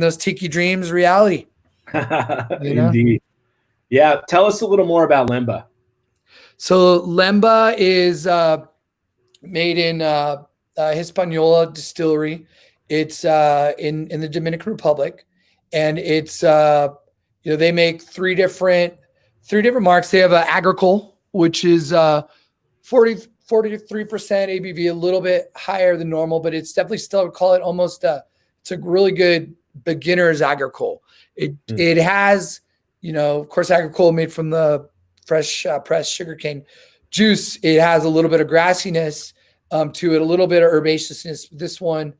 those tiki dreams reality. Indeed. Yeah. Tell us a little more about Lemba. So Lemba is made in Hispaniola distillery. It's in the Dominican Republic, and it's they make three different marks. They have Agricole, which is 43% ABV, a little bit higher than normal, but it's definitely still, I would call it almost it's a really good beginner's Agricole. It has, of course, Agricole made from the fresh pressed sugarcane juice. It has a little bit of grassiness to it, a little bit of herbaceousness. This one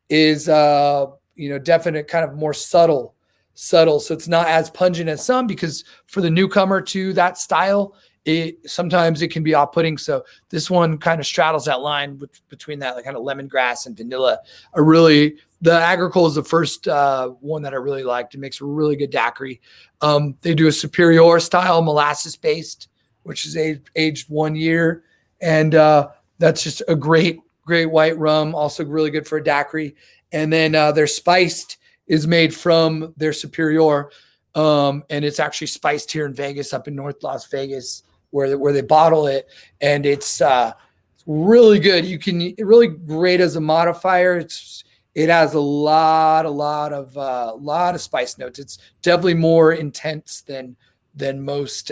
is definite, kind of more subtle. So it's not as pungent as some, because for the newcomer to that style, sometimes it can be off-putting. So this one kind of straddles that line between that, like kind of lemongrass and vanilla. The Agricole is the first one that I really liked. It makes a really good daiquiri. They do a superior style, molasses based, which is aged 1 year, and that's just a great white rum. Also really good for a daiquiri. And then their spiced is made from their superior, and it's actually spiced here in Vegas, up in North Las Vegas, where they bottle it, and it's really good. You can really great as a modifier. It has a lot of spice notes. It's definitely more intense than most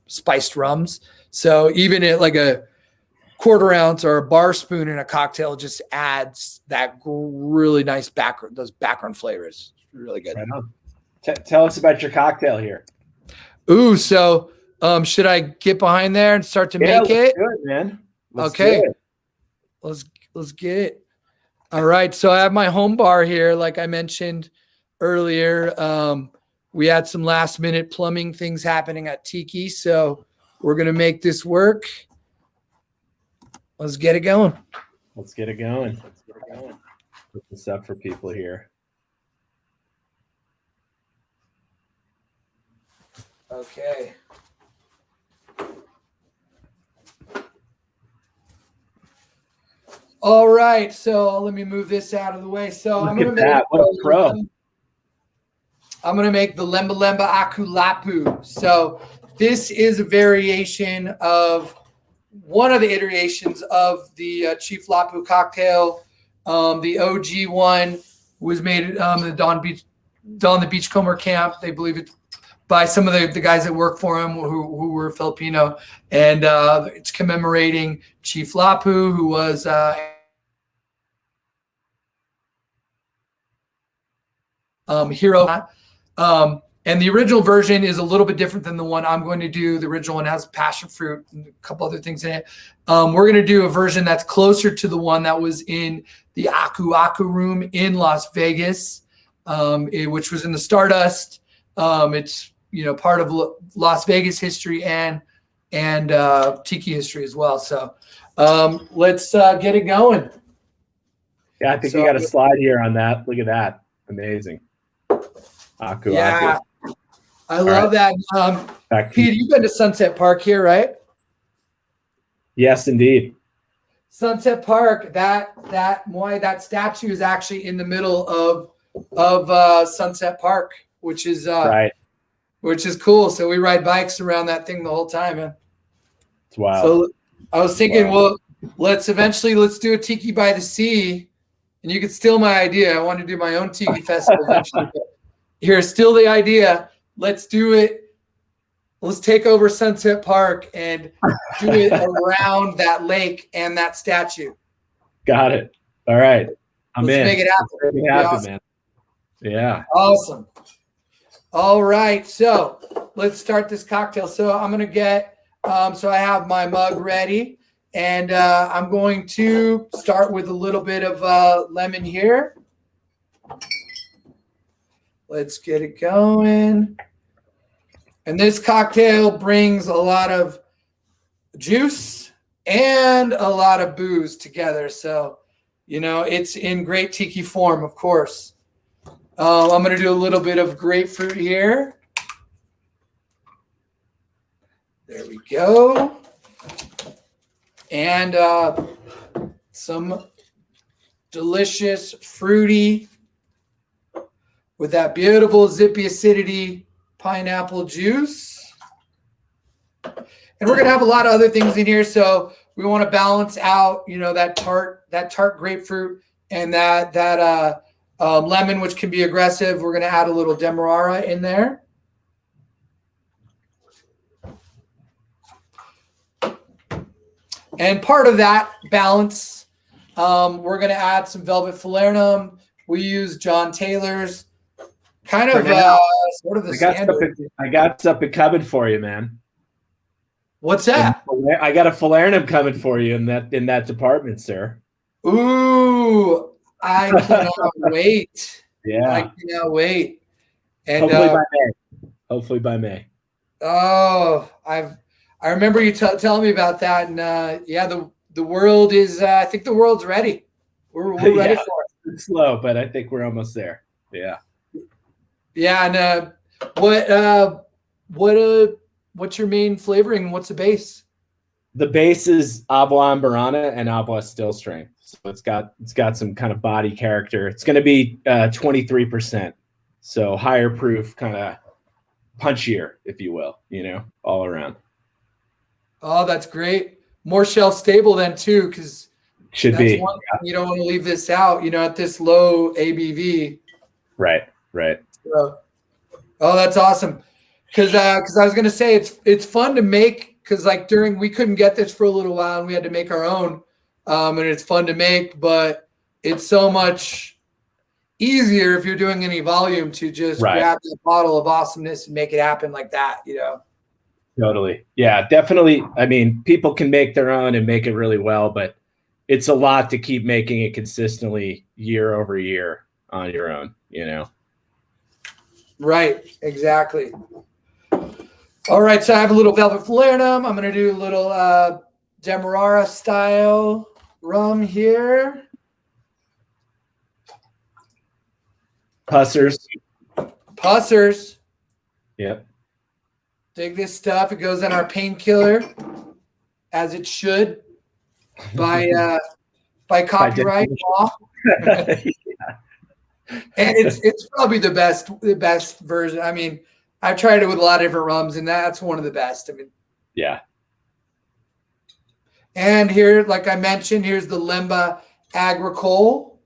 spiced rums. So even at like a quarter ounce or a bar spoon in a cocktail, just adds that really nice those background flavors. Really good. Right on. Tell us about your cocktail here. Ooh, so should I get behind there and start to make it? Good, man. Let's get it. All right. So I have my home bar here, like I mentioned earlier. We had some last minute plumbing things happening at Tiki, so we're gonna make this work. Let's get it going. Put this up for people here. Okay. All right, so let me move this out of the way. So I'm gonna make the Lemba Aku Lapu. So this is a variation of one of the iterations of the Chief Lapu cocktail. The OG one was made at the Don the Beachcomber camp. They believe it by some of the guys that work for him who were Filipino, and it's commemorating Chief Lapu, who was hero. And the original version is a little bit different than the one I'm going to do. The original one has passion fruit and a couple other things in it. We're going to do a version that's closer to the one that was in the Aku room in Las Vegas, which was in the Stardust. It's part of Las Vegas history and Tiki history as well. So let's get it going. Yeah, I think you got a slide here on that. Look at that. Amazing. Aku. I love that. Pete, you've been to Sunset Park here, right? Yes, indeed. Sunset Park, that statue is actually in the middle of Sunset Park, which is right. Which is cool. So we ride bikes around that thing the whole time, man. It's wild. So I was thinking, well, let's do a Tiki by the Sea, and you could steal my idea. I want to do my own Tiki festival eventually. Here's still the idea. Let's do it. Let's take over Sunset Park and do it around that lake and that statue. Got it. All right. Let's make it happen. Make it happen, awesome. Man. Yeah. Awesome. All right. So let's start this cocktail. So I'm going to get, so I have my mug ready, and I'm going to start with a little bit of lemon here. Let's get it going. And this cocktail brings a lot of juice and a lot of booze together. So, it's in great Tiki form, of course. I'm going to do a little bit of grapefruit here. There we go. And some delicious fruity with that beautiful zippy acidity pineapple juice. And we're gonna have a lot of other things in here, so we want to balance out, that tart grapefruit and that lemon, which can be aggressive. We're gonna add a little Demerara in there. And part of that balance, we're gonna add some Velvet Falernum. We use John Taylor's, kind of sort of the standard. I got something coming for you, man. What's that? I got a Falernum coming for you in that department, sir. Ooh, I cannot wait. Yeah, I cannot wait. And hopefully by May. Oh, I remember you telling me about that, and yeah, the world is. I think the world's ready. We're ready for it. It's slow, but I think we're almost there. Yeah. Yeah, and what's your main flavoring? What's the base? The base is Agua Ambarana and Agua Still Strength. So it's got some kind of body character. It's going to be 23%, so higher proof, kind of punchier, if you will. All around. Oh, that's great. More shelf stable then too, because should be. One thing you don't want to leave this out. At this low ABV. Right. So, oh, that's awesome. Because I was gonna say it's fun to make, because we couldn't get this for a little while and we had to make our own, and it's fun to make, but it's so much easier if you're doing any volume to just grab the bottle of awesomeness and make it happen like that. Totally. Yeah, definitely. I mean, people can make their own and make it really well, but it's a lot to keep making it consistently year over year on your own. Right. Exactly. All right, so I have a little Velvet Falernum. I'm going to do a little Demerara style rum here. Pussers. Yep. Dig this stuff. It goes in our painkiller, as it should, by copyright law. And it's probably the best version. I mean, I've tried it with a lot of different rums, and that's one of the best. I mean, yeah. And here, like I mentioned, here's the Lemba Agricole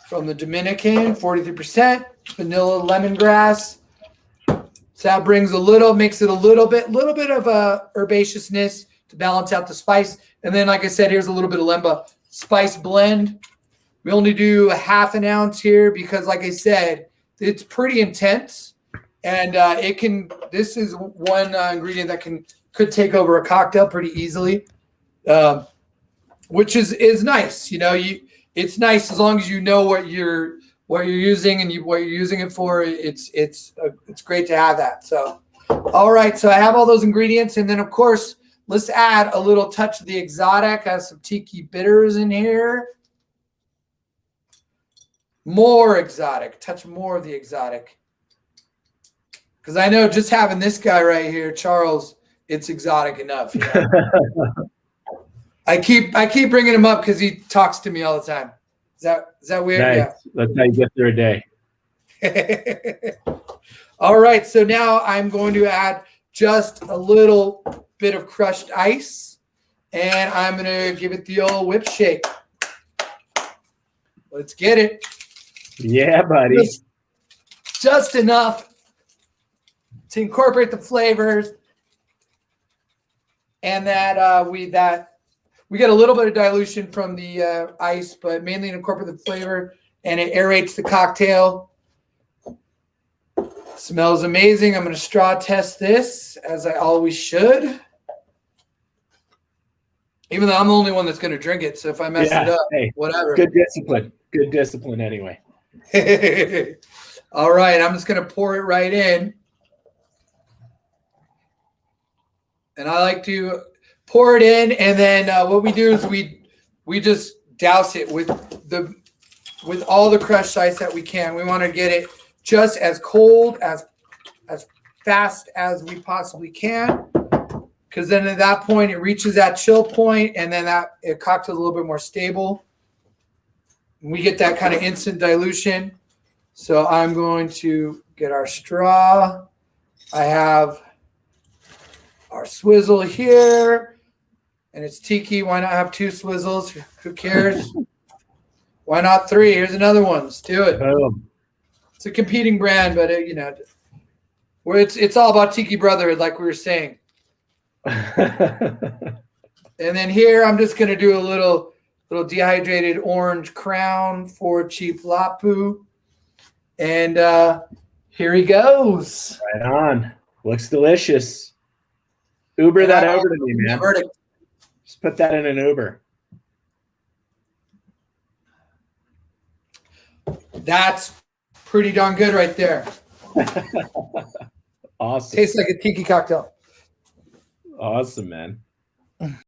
from the Dominican, 43% vanilla lemongrass. So that brings makes it a little bit of a herbaceousness to balance out the spice. And then, like I said, here's a little bit of Lemba spice blend. We only do a half an ounce here because, like I said, it's pretty intense, and this is one ingredient that could take over a cocktail pretty easily, which is nice. It's nice as long as you know what you're using and what you're using it for. It's great to have that. So, all right. So I have all those ingredients, and then of course let's add a little touch of the exotic. I have some Tiki Bitters in here. More exotic. Touch more of the exotic. Because I know just having this guy right here, Charles, it's exotic enough. I keep bringing him up because he talks to me all the time. Is that weird? Nice. Yeah. That's how you get through a day. All right. So now I'm going to add just a little bit of crushed ice, and I'm going to give it the old whip shake. Let's get it. Yeah, buddy. Just enough to incorporate the flavors, and that we get a little bit of dilution from the ice, but mainly to incorporate the flavor, and it aerates the cocktail. Smells amazing. I'm going to straw test this, as I always should. Even though I'm the only one that's going to drink it, so if I mess it up, whatever. Good discipline. Good discipline anyway. All right, I'm just going to pour it right in. And I like to pour it in, and then what we do is we just douse it with all the crushed ice that we can. We want to get it just as cold, as fast as we possibly can, because then at that point it reaches that chill point, and then that cocktail is a little bit more stable. We get that kind of instant dilution. So I'm going to get our straw. I have our swizzle here, and it's tiki. Why not have 2 swizzles? Who cares? Why not 3? Here's another one. Let's do it. Boom. It's a competing brand, but where it's all about Tiki Brotherhood, like we were saying. And then here I'm just gonna do a little dehydrated orange crown for Chief Lapu, and here he goes. Right on. Looks delicious. Uber And that over to me, man. Verdict. Just put that in an Uber. That's pretty darn good right there. Awesome. Tastes like a tiki cocktail. Awesome, man.